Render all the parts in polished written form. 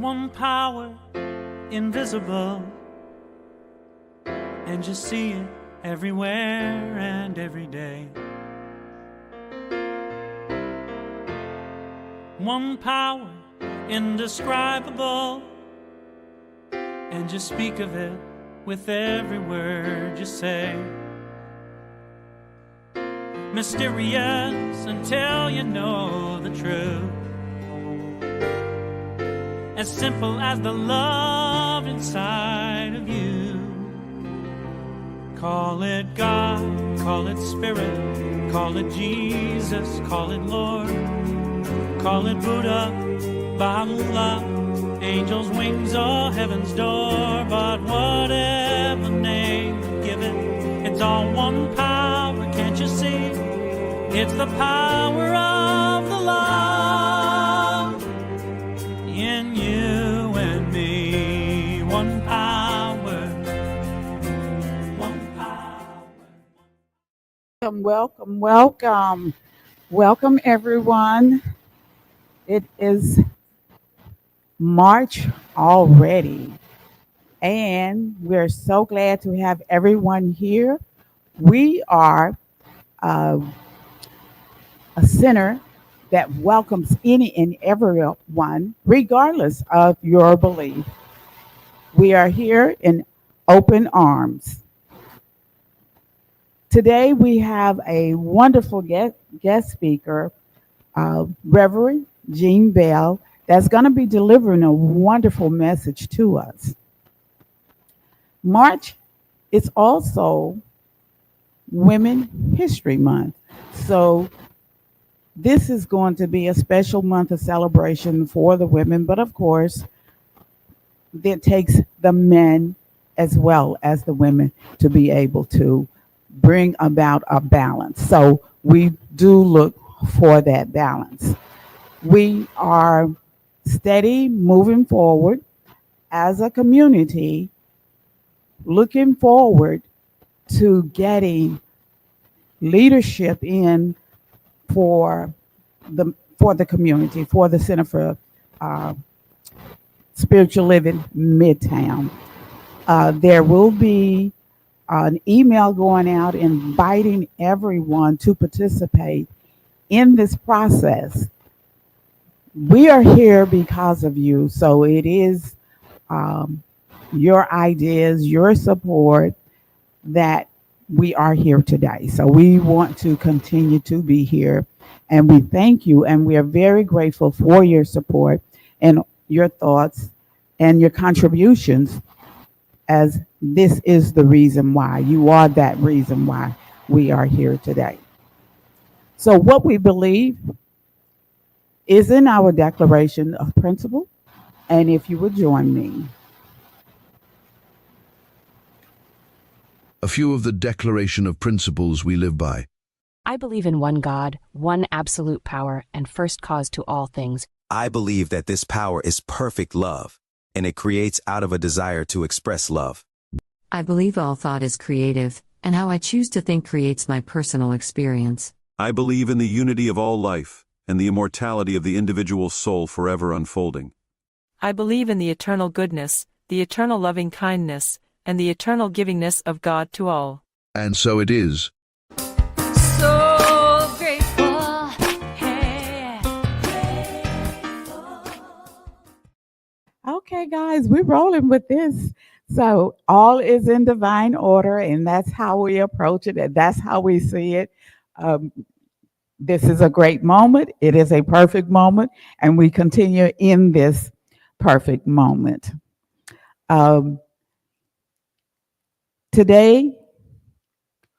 one power, invisible, and you see it everywhere and every day. One power, indescribable, and you speak of it with every word you say. Mysterious until you know the truth. As simple as the love inside of you. Call it God, call it Spirit, call it Jesus, call it Lord, call it Buddha, Baha'u'llah, angels' wings or heaven's door. But whatever name you give it, it's all one power, can't you see? It's the power of the love in you and me. One power, one power. Welcome, welcome, welcome everyone. It is March already, and we're so glad to have everyone here. We are a center that welcomes any and everyone, regardless of your belief. We are here in open arms. Today we have a wonderful guest speaker, Reverend Jean Bell, that's going to be delivering a wonderful message to us. March is also Women History Month. So this is going to be a special month of celebration for the women, but of course, it takes the men as well as the women to be able to bring about a balance. So we do look for that balance. We are steady moving forward as a community, looking forward to getting leadership in for the community, for the Center for Spiritual Living Midtown. There will be an email going out inviting everyone to participate in this process. We are here because of you, so it is your ideas, your support that we are here today. So we want to continue to be here, and we thank you, and we are very grateful for your support and your thoughts and your contributions, as this is the reason why. You are that reason why we are here today. So what we believe is in our Declaration of Principle, and if you would join me. A few of the Declaration of Principles we live by. I believe in one God, one absolute power, and first cause to all things. I believe that this power is perfect love, and it creates out of a desire to express love. I believe all thought is creative, and how I choose to think creates my personal experience. I believe in the unity of all life, and the immortality of the individual soul forever unfolding. I believe in the eternal goodness, the eternal loving kindness, and the eternal givingness of God to all. And so it is. So grateful, hey. Okay, guys, we're rolling with this. So all is in divine order, and that's how we approach it, and that's how we see it. This is a great moment. It is a perfect moment, and we continue in this perfect moment. Today,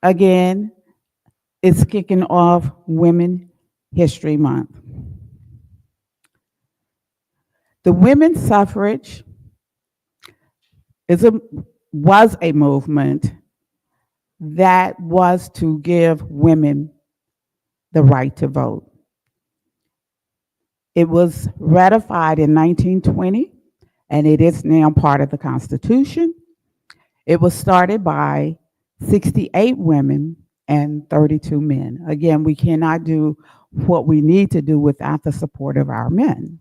again, it's kicking off Women History Month. The women's suffrage was a movement that was to give women the right to vote. It was ratified in 1920, and it is now part of the Constitution. It was started by 68 women and 32 men. Again, we cannot do what we need to do without the support of our men.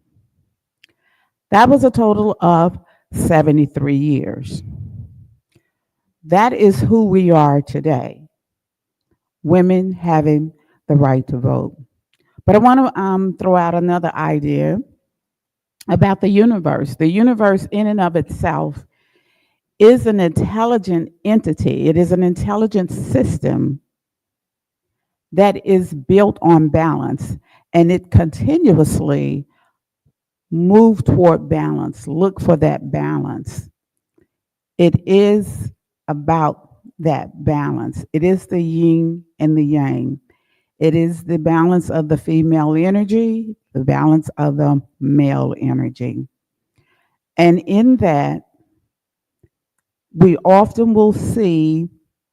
That was a total of 73 years. That is who we are today, women having the right to vote. But I want to throw out another idea about the universe. The universe, in and of itself, is an intelligent entity, it is an intelligent system that is built on balance, and it continuously moves toward balance. Look for that balance. It is about that balance. It is the yin and the yang. It is the balance of the female energy, the balance of the male energy. And in that, we often will see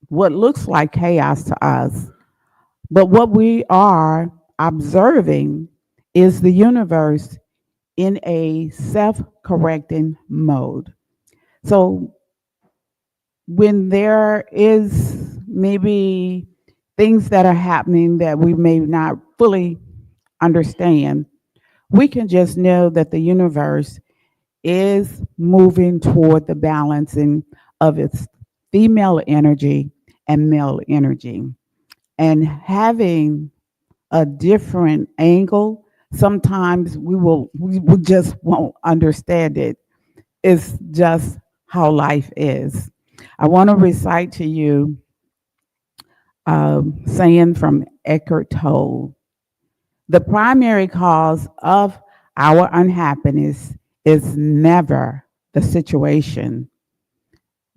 what looks like chaos to us, but what we are observing is the universe in a self-correcting mode. So when there is maybe things that are happening that we may not fully understand, we can just know that the universe is moving toward the balancing of its female energy and male energy. And having a different angle, sometimes we just won't understand it. It's just how life is. I want to recite to you a saying from Eckhart Tolle. The primary cause of our unhappiness is never the situation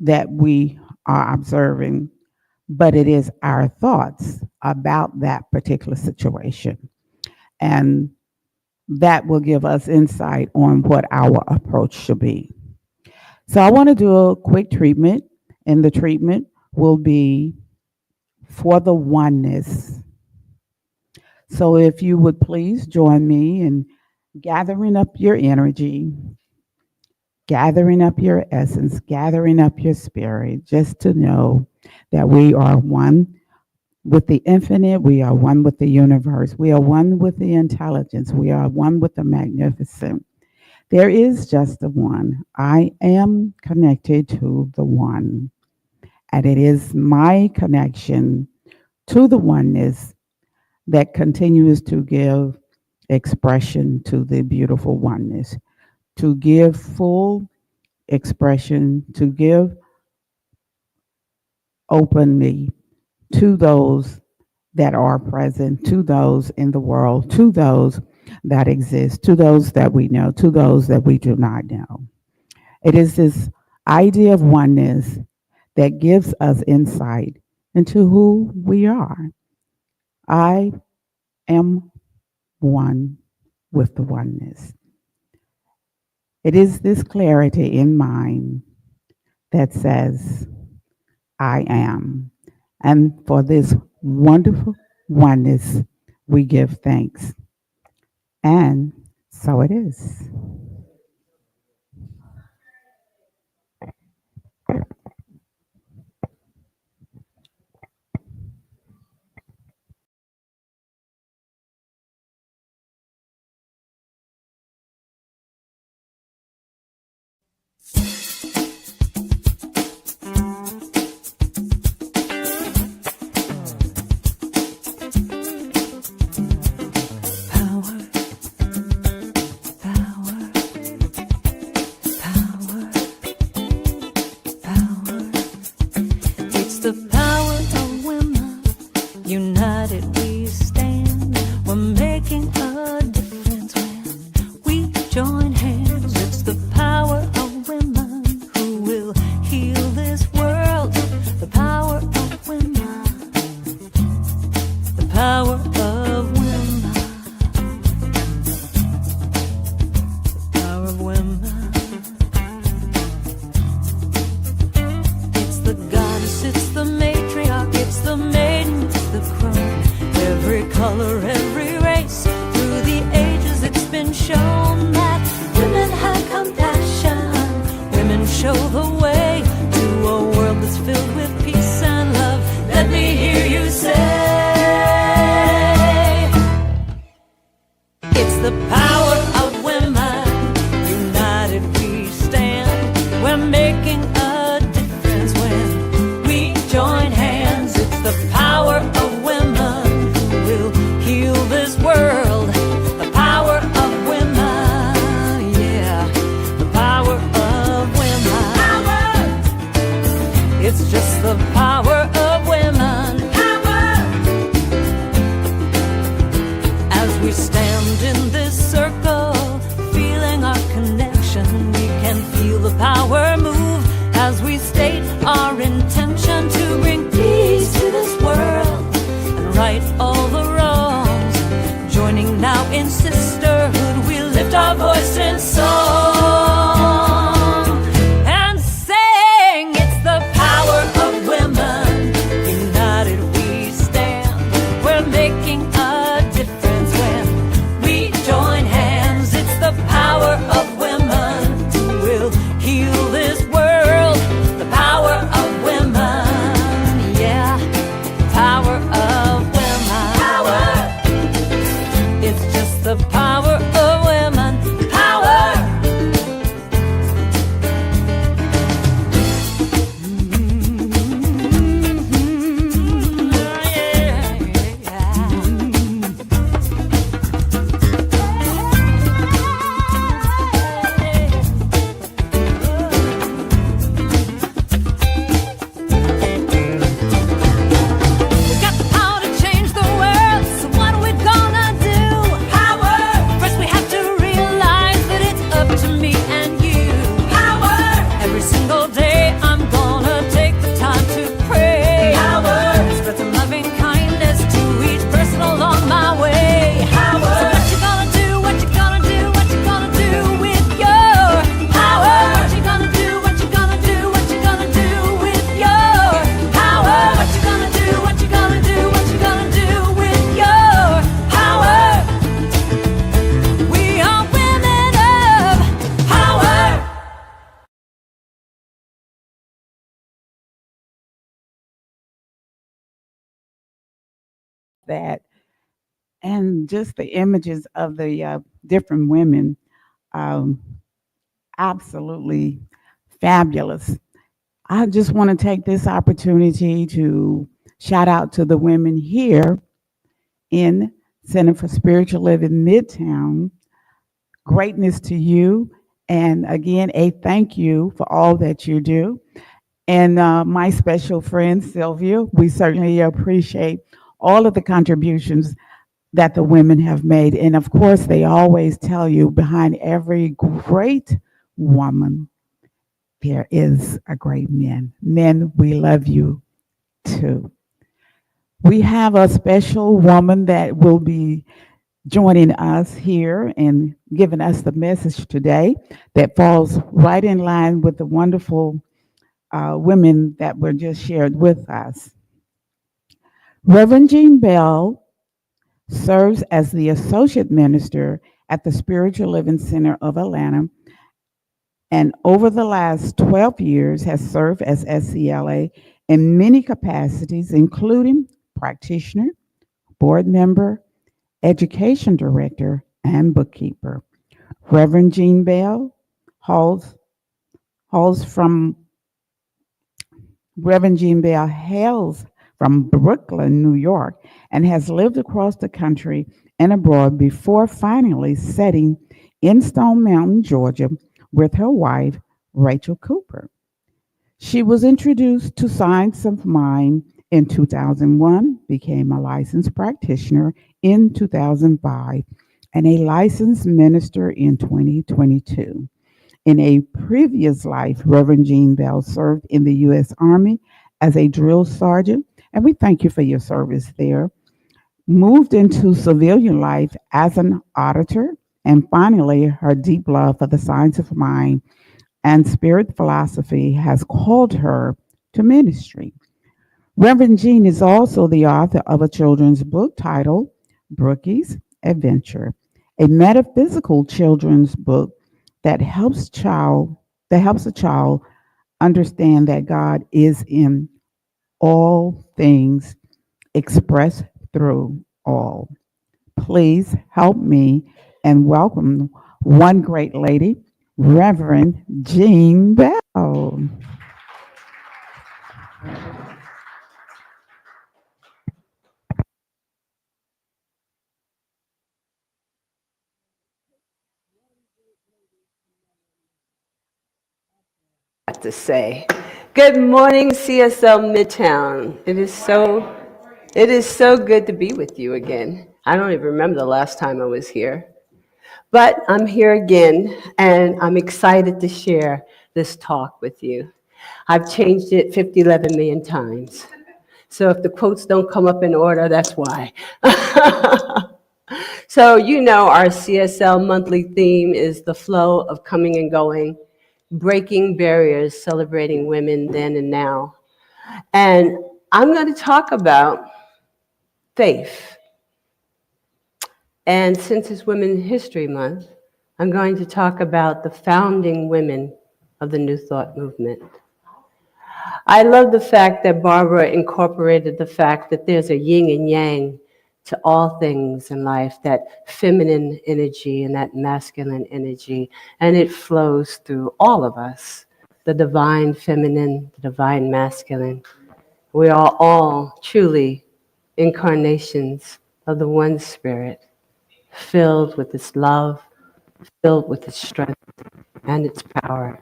that we are observing, but it is our thoughts about that particular situation. And that will give us insight on what our approach should be. So I want to do a quick treatment, and the treatment will be for the oneness. So if you would please join me in gathering up your energy, gathering up your essence, gathering up your spirit, just to know that we are one with the infinite, we are one with the universe, we are one with the intelligence, we are one with the magnificent. There is just the one. I am connected to the one, and it is my connection to the oneness that continues to give expression to the beautiful oneness, to give full expression, to give openly to those that are present, to those in the world, to those that exist, to those that we know, to those that we do not know. It is this idea of oneness that gives us insight into who we are. I am one with the oneness. It is this clarity in mind that says, I am. And for this wonderful oneness, we give thanks. And so it is. It's the power of women. United we stand. We're making a difference when we join hands. It's the power of women who will heal this world. The power of women. The power of women. The power of women. It's the goddess, it's the matriarch, it's the maiden, it's the crone. Every color, every race, through the ages it's been shown that women have compassion. Women show the way to a world that's filled with peace and love. Let me hear you say, it's the power of women. United power of women will heal this world. The power of women, yeah, the power of women. Power. It's just the power of women. Power. As we stand in this circle, feeling our connection, we can feel the power move as we state our intention to bring peace to this world and right all the wrongs. Joining now in sisterhood, we lift our voice in song and sing. It's the power of women. United we stand. We're making a difference when we join hands. It's the power of women who will heal this world. The power of women, yeah, power of women. Power. It's just the power of women. Power. We've got the power to change the world, so what are we gonna do? Power! First we have to realize that it's up to me and you. Power! Every single day I'm gonna take the time to pray. Power! Spread some loving kindness to each person along my way. Power! So what you gonna do, what you gonna do, what you gonna do with your power? What you gonna do, what you gonna do, what you gonna do with your power? What you gonna do, what you gonna do, what you gonna do with your power? We are women of power. That and just the images of the different women, um, absolutely fabulous. I just want to take this opportunity to shout out to the women here in Center for Spiritual Living Midtown. Greatness to you. And again, a thank you for all that you do. And my special friend, Sylvia, we certainly appreciate all of the contributions that the women have made. And of course, they always tell you behind every great woman, there is a great man. Men, we love you too. We have a special woman that will be joining us here and giving us the message today that falls right in line with the wonderful women that were just shared with us. Reverend Jean Bell serves as the Associate Minister at the Spiritual Living Center of Atlanta, and over the last 12 years has served as SCLA in many capacities, including practitioner, board member, education director, and bookkeeper. Reverend Jean Bell hails from Reverend Jean Bell hails from Brooklyn, New York, and has lived across the country and abroad before finally settling in Stone Mountain, Georgia, with her wife, Rachel Cooper. She was introduced to Science of Mind in 2001, became a licensed practitioner in 2005, and a licensed minister in 2022. In a previous life, Reverend Jean Bell served in the U.S. Army as a drill sergeant, and we thank you for your service there. Moved into civilian life as an auditor, and finally, her deep love for the science of mind and spirit philosophy has called her to ministry. Reverend Jean is also the author of a children's book titled Brookie's Adventure, a metaphysical children's book that helps a child understand that God is in all things, expressed through all. Please help me and welcome one great lady, Reverend Jean Bell. to say. Good morning, CSL Midtown. It is so good to be with you again. I don't even remember the last time I was here. But I'm here again, and I'm excited to share this talk with you. I've changed it 11 million times. So if the quotes don't come up in order, that's why. So you know our CSL monthly theme is the flow of coming and going, breaking barriers, celebrating women then and now. And I'm going to talk about faith. And since it's Women's History Month, I'm going to talk about the founding women of the New Thought movement. I love the fact that Barbara incorporated the fact that there's a yin and yang to all things in life, that feminine energy and that masculine energy, and it flows through all of us, the divine feminine, the divine masculine. We are all truly incarnations of the one spirit, filled with its love, filled with its strength and its power.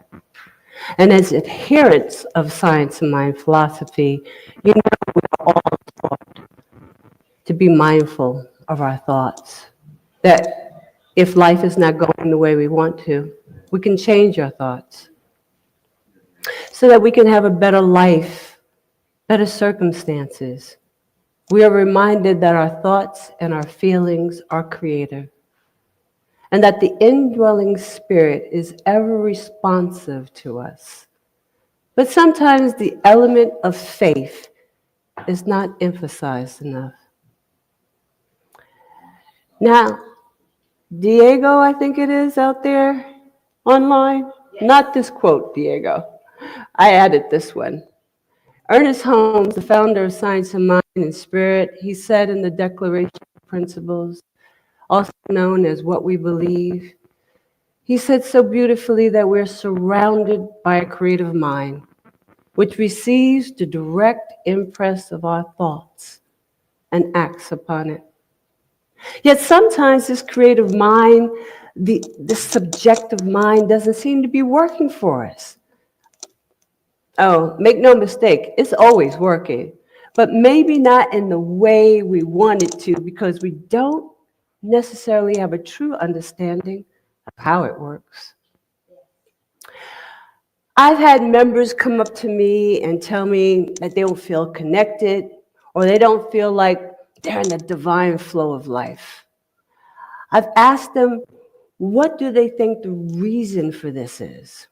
And as adherents of science and mind philosophy, you know we are all taught to be mindful of our thoughts. That if life is not going the way we want to, we can change our thoughts so that we can have a better life, better circumstances. We are reminded that our thoughts and our feelings are creative, and that the indwelling spirit is ever responsive to us. But sometimes the element of faith is not emphasized enough. Now, Diego, I think it is out there online. Not this quote, Diego. I added this one. Ernest Holmes, the founder of Science of Mind and Spirit, he said in the Declaration of Principles, also known as What We Believe, he said so beautifully that we're surrounded by a creative mind, which receives the direct impress of our thoughts and acts upon it. Yet sometimes this creative mind, the subjective mind, doesn't seem to be working for us. Oh, make no mistake, it's always working, but maybe not in the way we want it to, because we don't necessarily have a true understanding of how it works. I've had members come up to me and tell me that they don't feel connected, or they don't feel like they're in the divine flow of life. I've asked them, what do they think the reason for this is?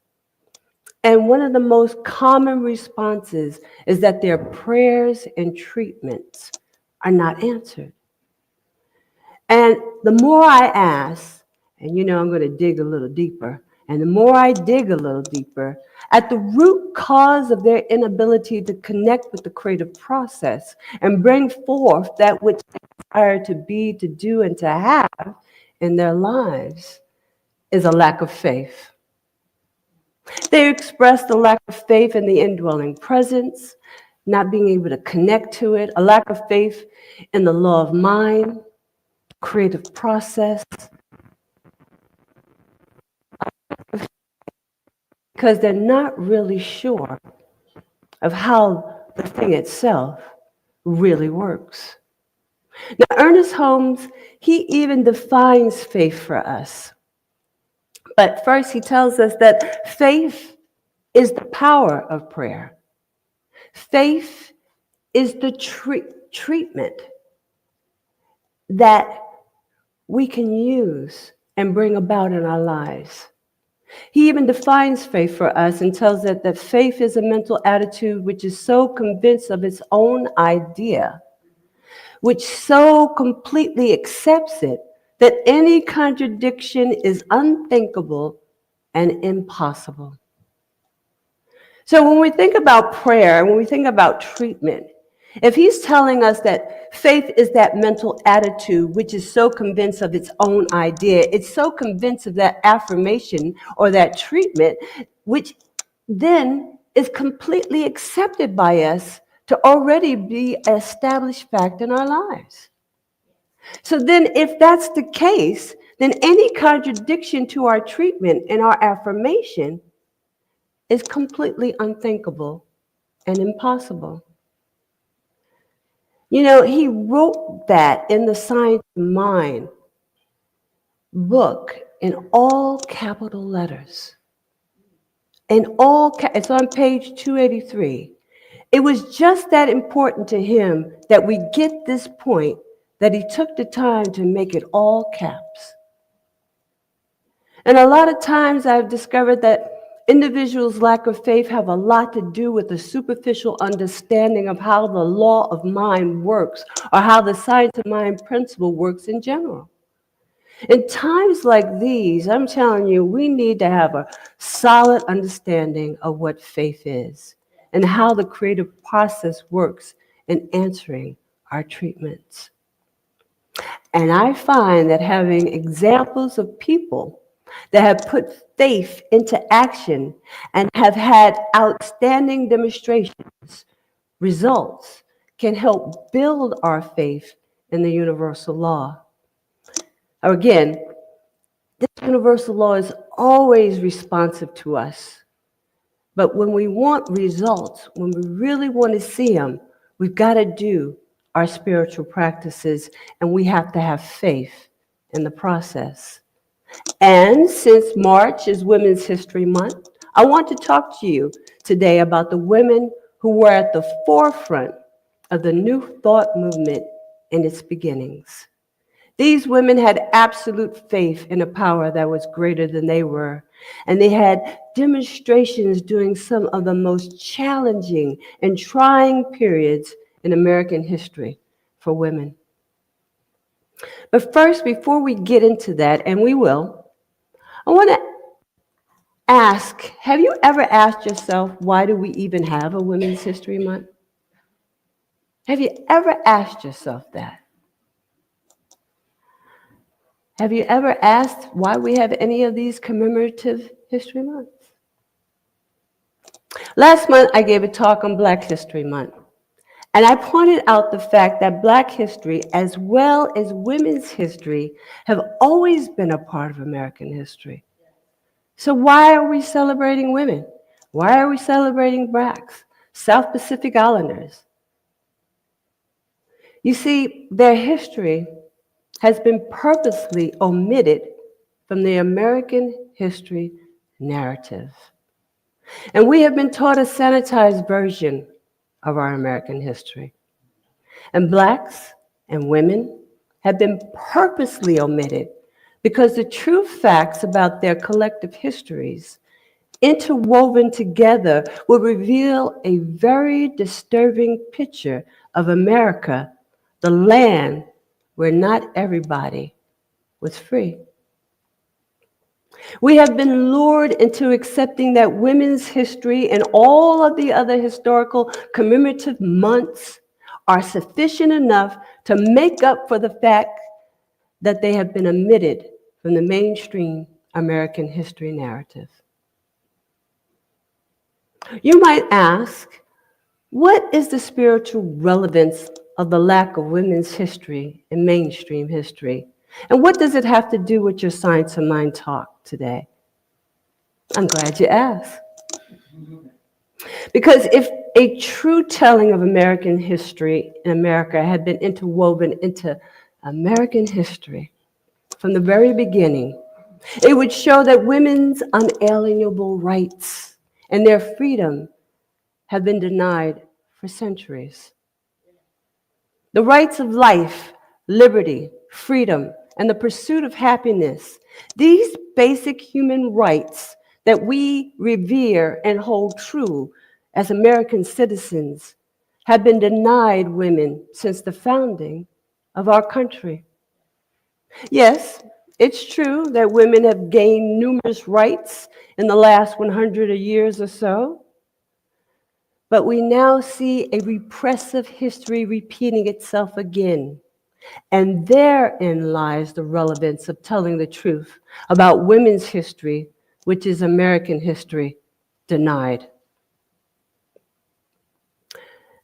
And one of the most common responses is that their prayers and treatments are not answered. And the more I ask, and you know I'm going to dig a little deeper, and the more I dig a little deeper, at the root cause of their inability to connect with the creative process and bring forth that which they desire to be, to do, and to have in their lives is a lack of faith. They express the lack of faith in the indwelling presence, not being able to connect to it, a lack of faith in the law of mind, creative process, because they're not really sure of how the thing itself really works. Now, Ernest Holmes, he even defines faith for us. But first, he tells us that faith is the power of prayer. Faith is the treatment that we can use and bring about in our lives. He even defines faith for us and tells us that faith is a mental attitude which is so convinced of its own idea, which so completely accepts it, that any contradiction is unthinkable and impossible. So when we think about prayer, when we think about treatment, if he's telling us that faith is that mental attitude which is so convinced of its own idea, it's so convinced of that affirmation or that treatment, which then is completely accepted by us to already be an established fact in our lives. So then if that's the case, then any contradiction to our treatment and our affirmation is completely unthinkable and impossible. You know, he wrote that in the Science of Mind book in all capital letters. It's on page 283. It was just that important to him that we get this point, that he took the time to make it all caps. And a lot of times I've discovered that individuals' lack of faith have a lot to do with a superficial understanding of how the law of mind works, or how the science of mind principle works in general. In times like these, I'm telling you, we need to have a solid understanding of what faith is and how the creative process works in answering our treatments. And I find that having examples of people that have put faith into action and have had outstanding demonstrations, results, can help build our faith in the universal law. Again, this universal law is always responsive to us. But when we want results, when we really want to see them, we've got to do our spiritual practices, and we have to have faith in the process. And since March is Women's History Month, I want to talk to you today about the women who were at the forefront of the New Thought movement in its beginnings. These women had absolute faith in a power that was greater than they were, and they had demonstrations during some of the most challenging and trying periods in American history for women. But first, before we get into that, and we will, I want to ask, have you ever asked yourself, why do we even have a Women's History Month? Have you ever asked yourself that? Have you ever asked why we have any of these commemorative history months? Last month, I gave a talk on Black History Month, and I pointed out the fact that Black history, as well as women's history, have always been a part of American history. So why are we celebrating women? Why are we celebrating Blacks, South Pacific Islanders? You see, their history has been purposely omitted from the American history narrative. And we have been taught a sanitized version of our American history. And Blacks and women have been purposely omitted because the true facts about their collective histories, interwoven together, will reveal a very disturbing picture of America, the land where not everybody was free. We have been lured into accepting that women's history and all of the other historical commemorative months are sufficient enough to make up for the fact that they have been omitted from the mainstream American history narrative. You might ask, what is the spiritual relevance of the lack of women's history in mainstream history? And what does it have to do with your Science of Mind talk today? I'm glad you asked. Because if a true telling of American history in America had been interwoven into American history from the very beginning, it would show that women's unalienable rights and their freedom have been denied for centuries. The rights of life, liberty, freedom, and the pursuit of happiness, these basic human rights that we revere and hold true as American citizens, have been denied women since the founding of our country. Yes, it's true that women have gained numerous rights in the last 100 years or so, but we now see a repressive history repeating itself again. And therein lies the relevance of telling the truth about women's history, which is American history denied.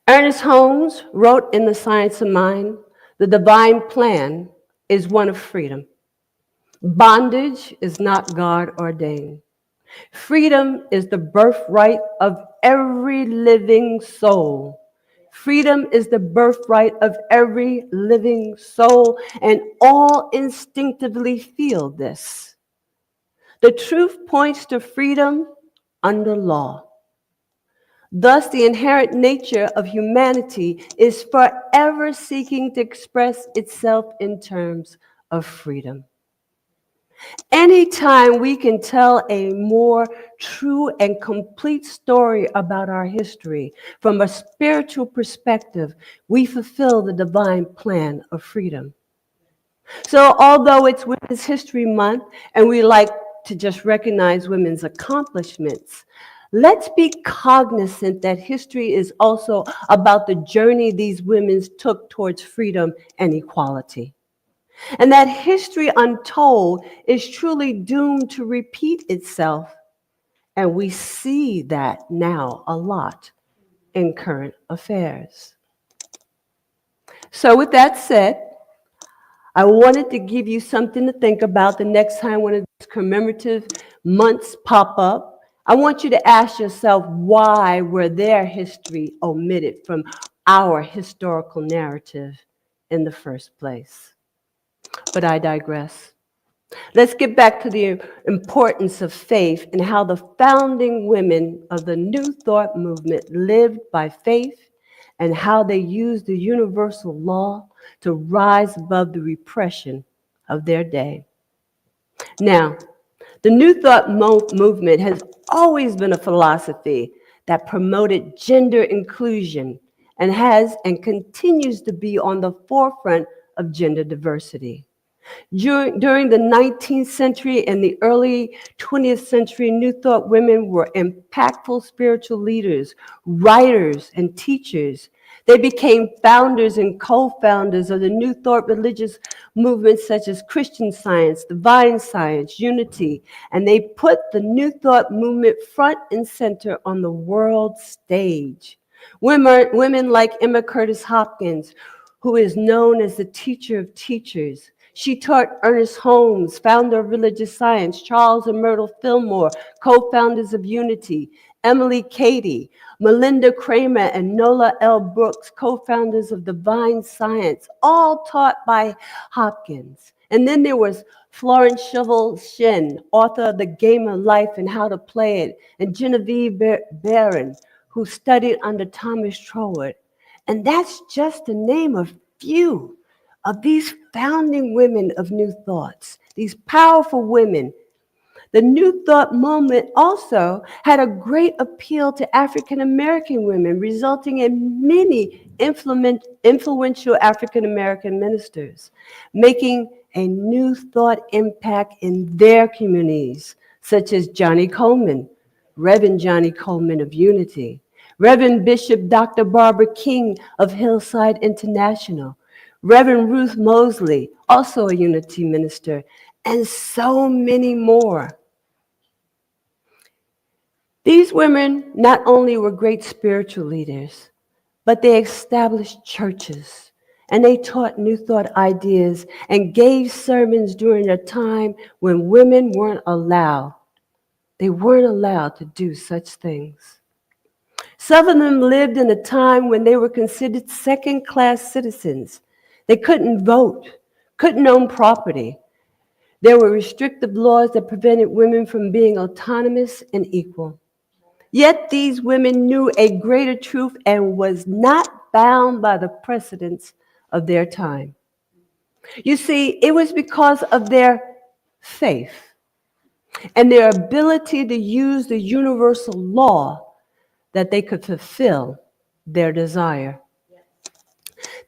Ernest Holmes wrote in The Science of Mind, the divine plan is one of freedom. Bondage is not God ordained. Freedom is the birthright of every living soul. Freedom is the birthright of every living soul, and all instinctively feel this. The truth points to freedom under law. Thus, the inherent nature of humanity is forever seeking to express itself in terms of freedom. Anytime we can tell a more true and complete story about our history from a spiritual perspective, we fulfill the divine plan of freedom. So although it's Women's History Month and we like to just recognize women's accomplishments, let's be cognizant that history is also about the journey these women took towards freedom and equality. And that history untold is truly doomed to repeat itself. And we see that now a lot in current affairs. So with that said, I wanted to give you something to think about the next time one of these commemorative months pop up. I want you to ask yourself, why were their history omitted from our historical narrative in the first place? But I digress. Let's get back to the importance of faith and how the founding women of the New Thought movement lived by faith and how they used the universal law to rise above the repression of their day. Now, the New Thought movement has always been a philosophy that promoted gender inclusion and has and continues to be on the forefront of gender diversity. During the 19th century and the early 20th century, New Thought women were impactful spiritual leaders, writers, and teachers. They became founders and co-founders of the New Thought religious movements such as Christian Science, Divine Science, Unity, and they put the New Thought movement front and center on the world stage. Women like Emma Curtis Hopkins, who is known as the teacher of teachers. She taught Ernest Holmes, founder of religious science, Charles and Myrtle Fillmore, co-founders of Unity, Emily Cady, Melinda Kramer, and Nola L. Brooks, co-founders of Divine Science, all taught by Hopkins. And then there was Florence Scovel Shinn, author of The Game of Life and How to Play It, and Genevieve Barron, who studied under Thomas Troward. And that's just to name a few of these founding women of New Thoughts, these powerful women. The New Thought movement also had a great appeal to African American women, resulting in many influential African American ministers, making a New Thought impact in their communities, such as Johnny Coleman, Reverend Johnny Coleman of Unity, Reverend Bishop Dr. Barbara King of Hillside International, Reverend Ruth Mosley, also a Unity minister, and so many more. These women not only were great spiritual leaders, but they established churches, and they taught New Thought ideas and gave sermons during a time when women weren't allowed. They weren't allowed to do such things. Some of them lived in a time when they were considered second-class citizens. They couldn't vote, couldn't own property. There were restrictive laws that prevented women from being autonomous and equal. Yet these women knew a greater truth and was not bound by the precedents of their time. You see, it was because of their faith and their ability to use the universal law that they could fulfill their desire.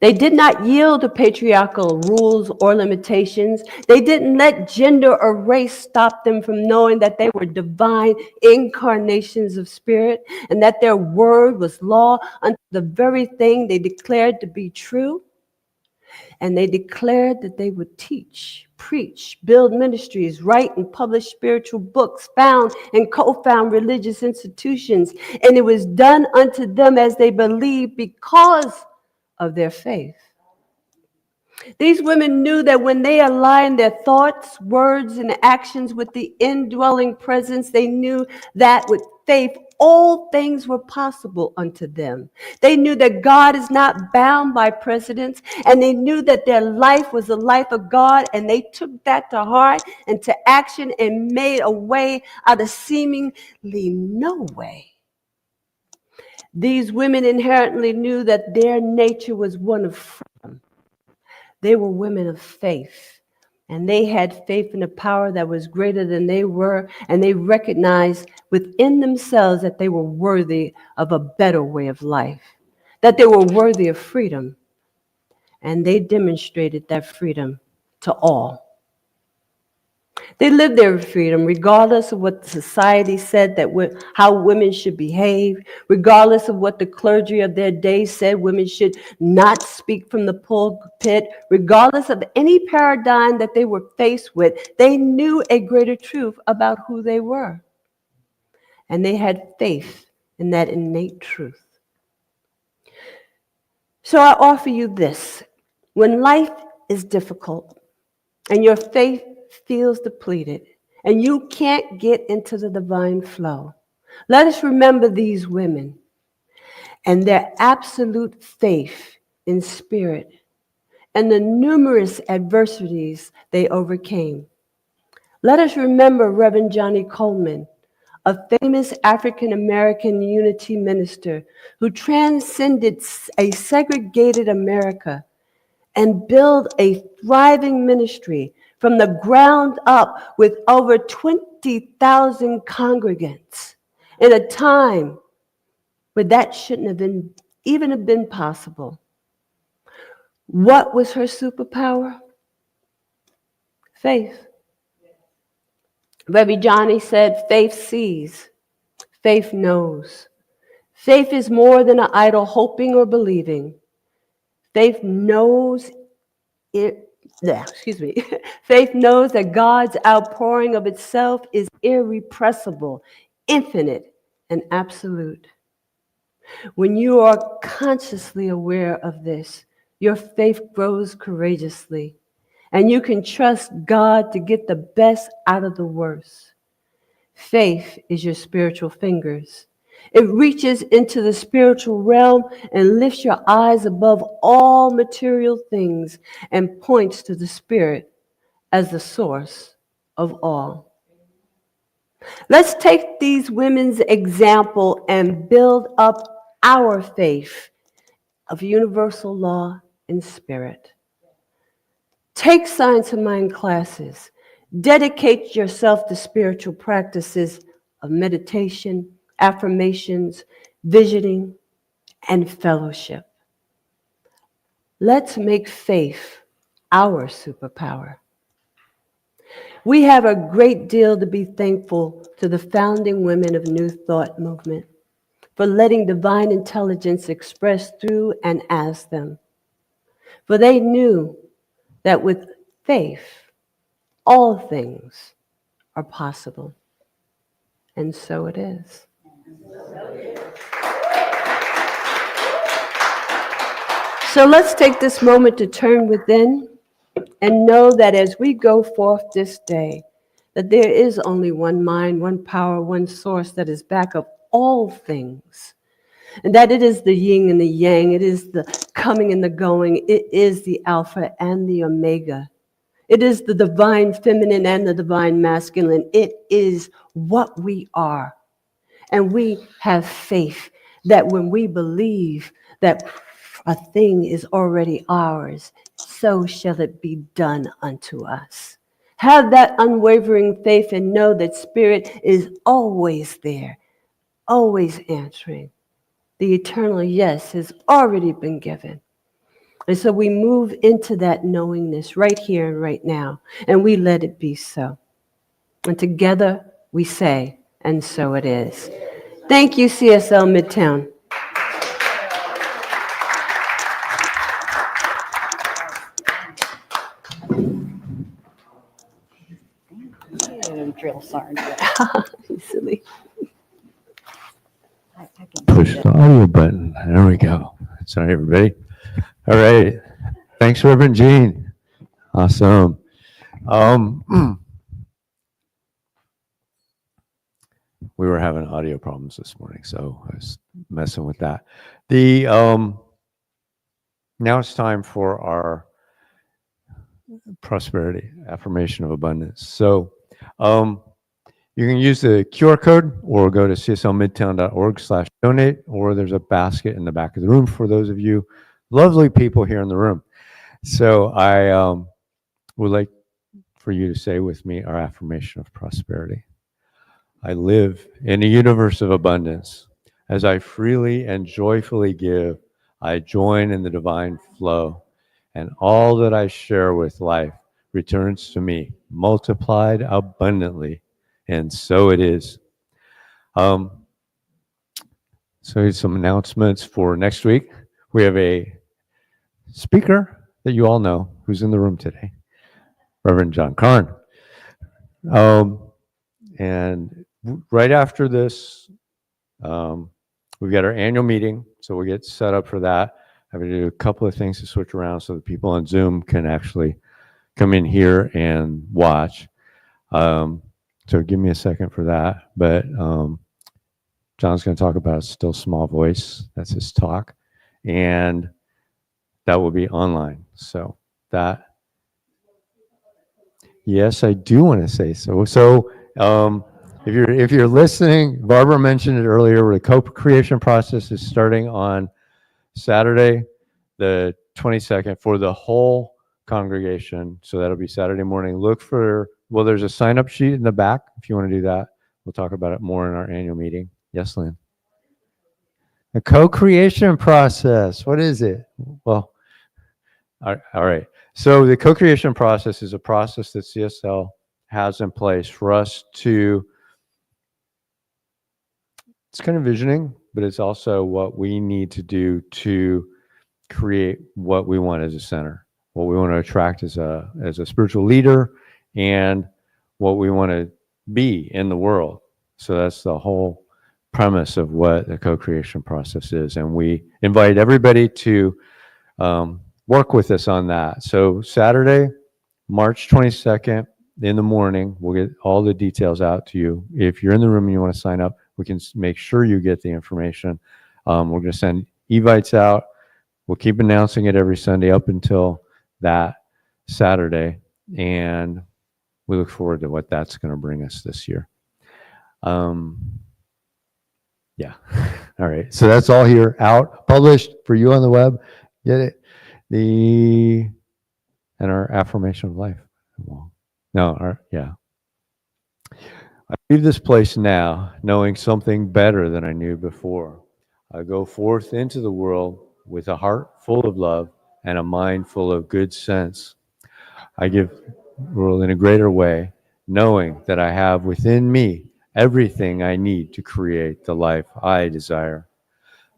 They did not yield to patriarchal rules or limitations. They didn't let gender or race stop them from knowing that they were divine incarnations of spirit and that their word was law unto the very thing they declared to be true. And they declared that they would teach, preach, build ministries, write and publish spiritual books, found and co-found religious institutions. And it was done unto them as they believed because of their faith. These women knew that when they aligned their thoughts, words, and actions with the indwelling presence, they knew that with faith, all things were possible unto them. They knew that God is not bound by precedents, and they knew that their life was the life of God, and they took that to heart and to action and made a way out of seemingly no way. These women inherently knew that their nature was one of freedom. They were women of faith, and they had faith in a power that was greater than they were, and they recognized within themselves that they were worthy of a better way of life, that they were worthy of freedom, and they demonstrated that freedom to all. They lived their freedom regardless of what society said how women should behave, regardless of what the clergy of their day said women should not speak from the pulpit, regardless of any paradigm that they were faced with. They knew a greater truth about who they were. And they had faith in that innate truth. So I offer you this. When life is difficult and your faith feels depleted, and you can't get into the divine flow, let us remember these women and their absolute faith in spirit and the numerous adversities they overcame. Let us remember Reverend Johnny Coleman, a famous African-American unity minister who transcended a segregated America and built a thriving ministry from the ground up with over 20,000 congregants in a time where that shouldn't have even have been possible. What was her superpower? Faith. Reverend Johnny said, faith sees, faith knows. Faith is more than an idle hoping or believing. Faith knows Faith knows that God's outpouring of itself is irrepressible, infinite, and absolute. When you are consciously aware of this, your faith grows courageously, and you can trust God to get the best out of the worst. Faith is your spiritual fingers. It reaches into the spiritual realm and lifts your eyes above all material things and points to the Spirit as the source of all. Let's take these women's example and build up our faith of universal law and spirit. Take Science of Mind classes. Dedicate yourself to spiritual practices of meditation, affirmations, visioning, and fellowship. Let's make faith our superpower. We have a great deal to be thankful to the founding women of New Thought movement for letting divine intelligence express through and as them. For they knew that with faith, all things are possible. And so it is. So let's take this moment to turn within and know that as we go forth this day, that there is only one mind, one power, one source that is back of all things. And that it is the yin and the yang, it is the coming and the going, it is the alpha and the omega. It is the divine feminine and the divine masculine. It is what we are. And we have faith that when we believe that a thing is already ours, so shall it be done unto us. Have that unwavering faith and know that Spirit is always there, always answering. The eternal yes has already been given. And so we move into that knowingness right here and right now, and we let it be so. And together we say, and so it is. Thank you, CSL Midtown. Drill sergeant. Silly. Push the audio button. There we go. Sorry, everybody. All right. Thanks, Reverend Gene. Awesome. We were having audio problems this morning, so I was messing with that. Now it's time for our prosperity affirmation of abundance. So you can use the QR code or go to cslmidtown.org/donate, or there's a basket in the back of the room for those of you lovely people here in the room. So I would like for you to say with me our affirmation of prosperity. I live in a universe of abundance. As I freely and joyfully give, I join in the divine flow, and all that I share with life returns to me, multiplied abundantly, and so it is. So here's some announcements for next week. We have a speaker that you all know who's in the room today, Reverend John Karn. And right after this, we've got our annual meeting, so we'll get set up for that. I'm going to do a couple of things to switch around so that people on Zoom can actually come in here and watch. So give me a second for that. But John's going to talk about a still small voice. That's his talk. And that will be online. So that, yes, I do want to say so. So if you're listening, Barbara mentioned it earlier, the co-creation process is starting on Saturday, the 22nd, for the whole congregation. So that'll be Saturday morning. Look for, well, there's a sign-up sheet in the back if you want to do that. We'll talk about it more in our annual meeting. Yes, Lynn? The co-creation process, what is it? Well, all right. So the co-creation process is a process that CSL has in place for us to, it's kind of visioning, but it's also what we need to do to create what we want as a center, what we want to attract as a spiritual leader, and what we want to be in the world. So that's the whole premise of what the co-creation process is. And we invite everybody to work with us on that. So Saturday, March 22nd in the morning, we'll get all the details out to you. If you're in the room and you want to sign up, we can make sure you get the information. We're going to send evites out. We'll keep announcing it every Sunday up until that Saturday. And we look forward to what that's going to bring us this year. Yeah. All right. So that's all here, out, published for you on the web. Get it? And our affirmation of life. Yeah. I leave this place now knowing something better than I knew before. I go forth into the world with a heart full of love and a mind full of good sense. I give the world in a greater way, knowing that I have within me everything I need to create the life I desire.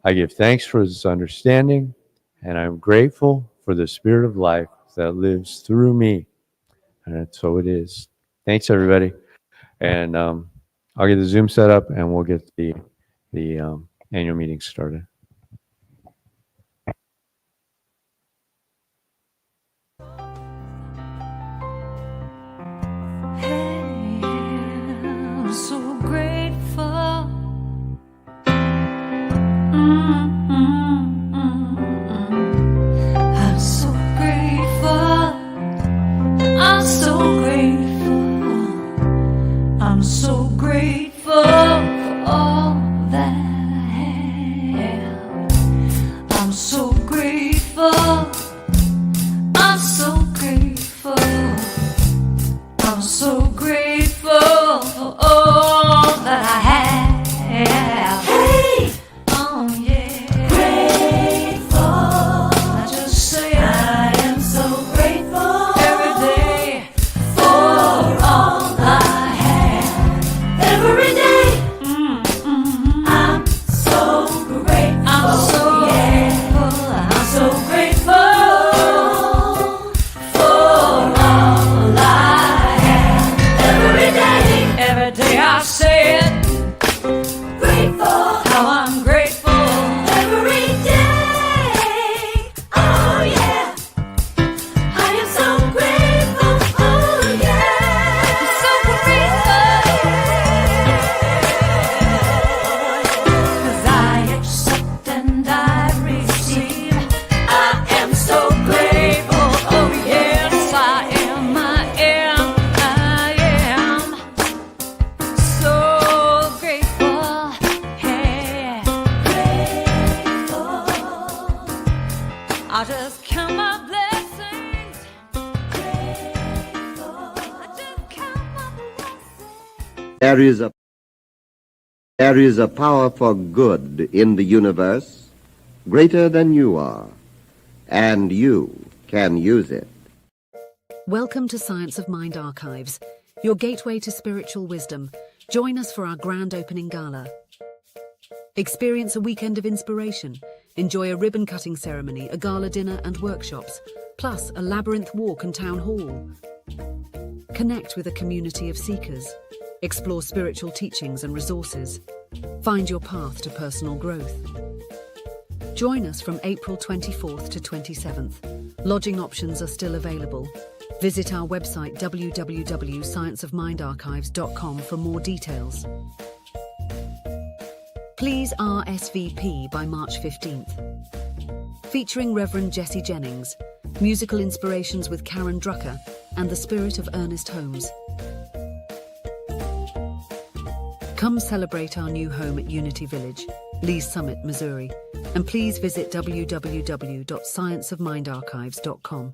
I give thanks for this understanding, and I'm grateful for the spirit of life that lives through me. And so it is. Thanks, everybody. And I'll get the Zoom set up, and we'll get the annual meeting started. I'm so grateful. I'm so grateful. I'm so grateful. I'm so grateful for all that I have. There is a power for good in the universe greater than you are, and you can use it. Welcome to Science of Mind Archives, your gateway to spiritual wisdom. Join us for our grand opening gala. Experience a weekend of inspiration. Enjoy a ribbon-cutting ceremony, a gala dinner and workshops, plus a labyrinth walk and town hall. Connect with a community of seekers. Explore spiritual teachings and resources. Find your path to personal growth. Join us from April 24th to 27th. Lodging options are still available. Visit our website www.scienceofmindarchives.com for more details. Please RSVP by March 15th. Featuring Reverend Jesse Jennings, musical inspirations with Karen Drucker, and the spirit of Ernest Holmes. Come celebrate our new home at Unity Village, Lee's Summit, Missouri, and please visit www.scienceofmindarchives.com.